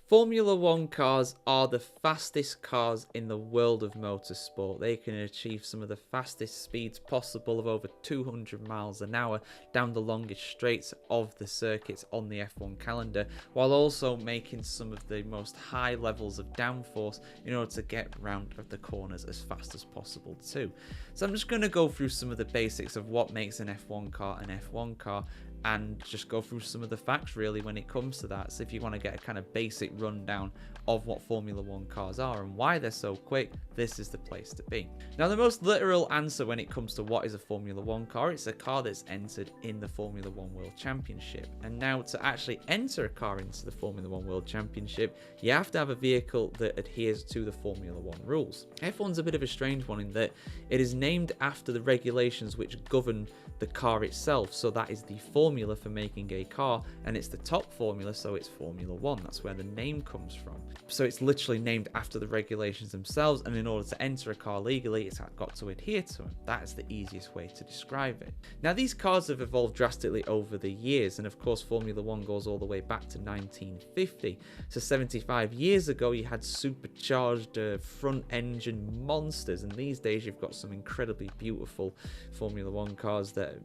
Formula One cars are the fastest cars in the world of motorsport. They can achieve some of the fastest speeds possible of over 200 miles an hour down the longest straights of the circuits on the F1 calendar, while also making some of the most high levels of downforce in order to get round the corners as fast as possible too. So I'm just going to go through some of the basics of what makes an F1 car an F1 car, and just go through some of the facts really when it comes to that. So if you want to get a kind of basic rundown of what Formula One cars are and why they're so quick, this is the place to be. Now, the most literal answer when it comes to what is a Formula One car, it's a car that's entered in the Formula One World Championship. And now, to actually enter a car into the Formula One World Championship, you have to have a vehicle that adheres to the Formula One rules. F1's a bit of a strange one in that it is named after the regulations which govern the car itself. So that is the formula for making a car, and it's the top formula, so it's Formula One. That's where the name comes from. So it's literally named after the regulations themselves, and in order to enter a car legally, it's got to adhere to them. That is the easiest way to describe it. Now, these cars have evolved drastically over the years, and of course Formula One goes all the way back to 1950. So 75 years ago you had supercharged front engine monsters, and these days you've got some incredibly beautiful Formula One cars that,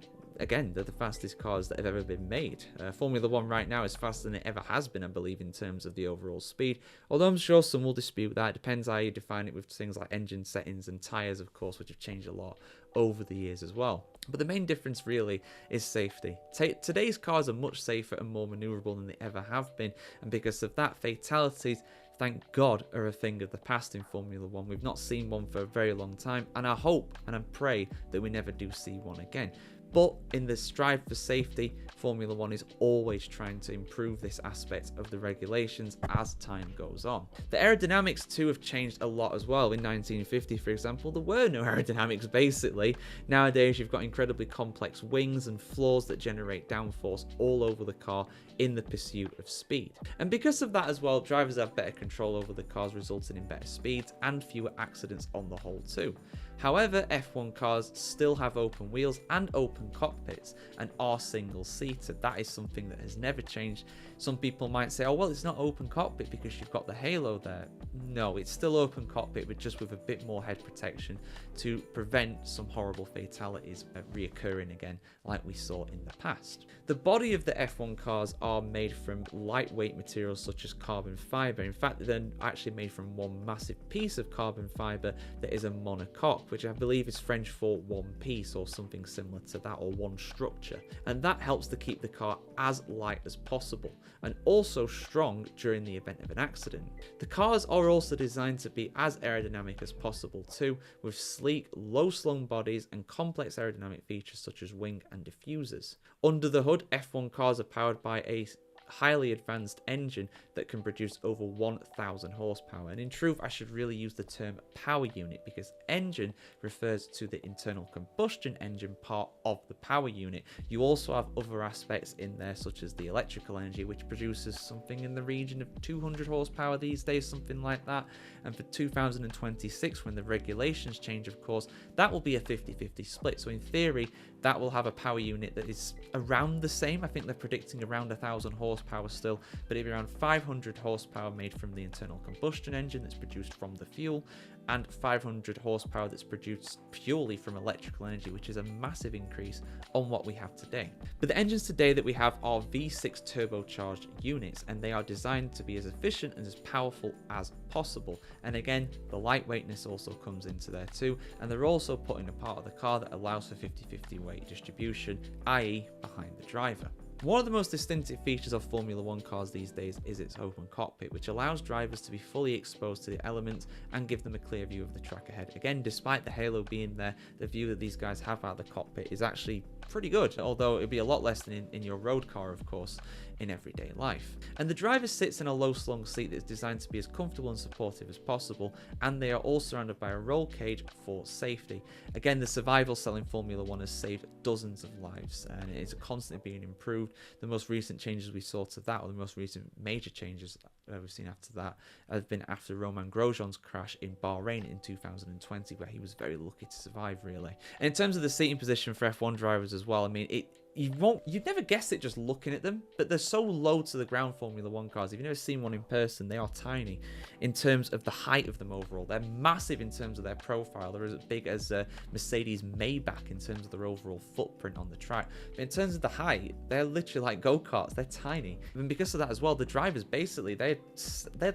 again, they're the fastest cars that have ever been made. Formula One right now is faster than it ever has been, I believe, in terms of the overall speed. Although I'm sure some will dispute that. It depends how you define it with things like engine settings and tyres, of course, which have changed a lot over the years as well. But the main difference really is safety. Today's cars are much safer and more manoeuvrable than they ever have been. And because of that, fatalities, thank God, are a thing of the past in Formula One. We've not seen one for a very long time, and I hope and I pray that we never do see one again. But in the strive for safety, Formula One is always trying to improve this aspect of the regulations as time goes on. The aerodynamics too have changed a lot as well. In 1950, for example, there were no aerodynamics basically. Nowadays, you've got incredibly complex wings and floors that generate downforce all over the car in the pursuit of speed. And because of that as well, drivers have better control over the cars, resulting in better speeds and fewer accidents on the whole too. However, F1 cars still have open wheels and open cockpits and are single-seated. That is something that has never changed. Some people might say, oh, well, it's not open cockpit because you've got the halo there. No, it's still open cockpit, but just with a bit more head protection to prevent some horrible fatalities reoccurring again, like we saw in the past. The body of the F1 cars are made from lightweight materials such as carbon fiber. In fact, they're actually made from one massive piece of carbon fiber that is a monocoque, which I believe is French for one piece or something similar to that, or one structure. And that helps to keep the car as light as possible and also strong during the event of an accident. The cars are also designed to be as aerodynamic as possible too, with sleek, low-slung bodies and complex aerodynamic features such as wing and diffusers. Under the hood, F1 cars are powered by a highly advanced engine that can produce over 1,000 horsepower. And in truth, I should really use the term power unit, because engine refers to the internal combustion engine part of the power unit. You also have other aspects in there, such as the electrical energy, which produces something in the region of 200 horsepower these days, something like that. And for 2026, when the regulations change, of course, that will be a 50-50 split. So in theory, that will have a power unit that is around the same. I think they're predicting around 1,000 horsepower still, but it'll be around 500 horsepower made from the internal combustion engine that's produced from the fuel, and 500 horsepower that's produced purely from electrical energy, which is a massive increase on what we have today. But the engines today that we have are V6 turbocharged units, and they are designed to be as efficient and as powerful as possible. And again, the lightweightness also comes into there too, and they're also putting a part of the car that allows for 50-50 weight distribution, i.e. behind the driver. One of the most distinctive features of Formula One cars these days is its open cockpit, which allows drivers to be fully exposed to the elements and give them a clear view of the track ahead. Again, despite the halo being there, the view that these guys have out of the cockpit is actually pretty good, although it'd be a lot less than in your road car, of course, in everyday life. And the driver sits in a low slung seat that's designed to be as comfortable and supportive as possible, and they are all surrounded by a roll cage for safety. Again, the survival cell in Formula One has saved dozens of lives, and it is constantly being improved. The most recent changes we saw to that, or the most recent major changes we've seen after that, have been after Romain Grosjean's crash in Bahrain in 2020, where he was very lucky to survive, really. And in terms of the seating position for F1 drivers as well, I mean, you'd never guess it just looking at them, but they're so low to the ground, Formula One cars. If you've never seen one in person, they are tiny in terms of the height of them overall. They're massive in terms of their profile. They're as big as Mercedes Maybach in terms of their overall footprint on the track. But in terms of the height, they're literally like go-karts. They're tiny. And because of that as well, the drivers basically, they're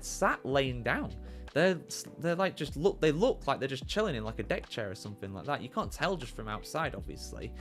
sat laying down. They're like they look like they're just chilling in like a deck chair or something like that. You can't tell just from outside, obviously,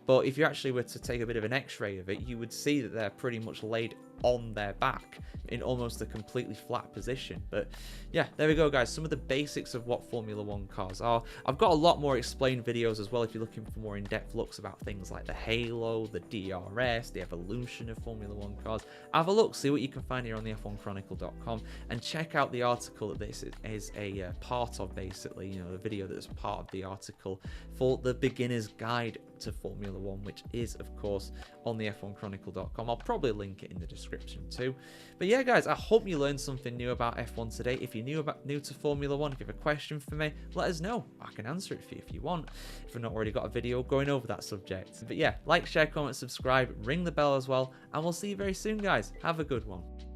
but if you actually were to take a bit of an x-ray of it, you would see that they're pretty much laid on their back in almost a completely flat position. But yeah, there we go, guys. Some of the basics of what Formula One cars are. I've got a lot more explained videos as well if you're looking for more in-depth looks about things like the Halo, the DRS, the evolution of Formula One cars. Have a look, see what you can find here on the F1Chronicle.com, and check out the article that this is a part of, basically, you know, the video that's part of the article for the beginner's guide to Formula One, which is of course on the F1Chronicle.com. I'll probably link it in the description too. But yeah, guys, I hope you learned something new about F1 today. If you're new to Formula One, if you have a question for me, let us know. I can answer it for you if you want, if I've not already got a video going over that subject. But yeah, like, share, comment, subscribe, ring the bell as well, and we'll see you very soon, guys. Have a good one.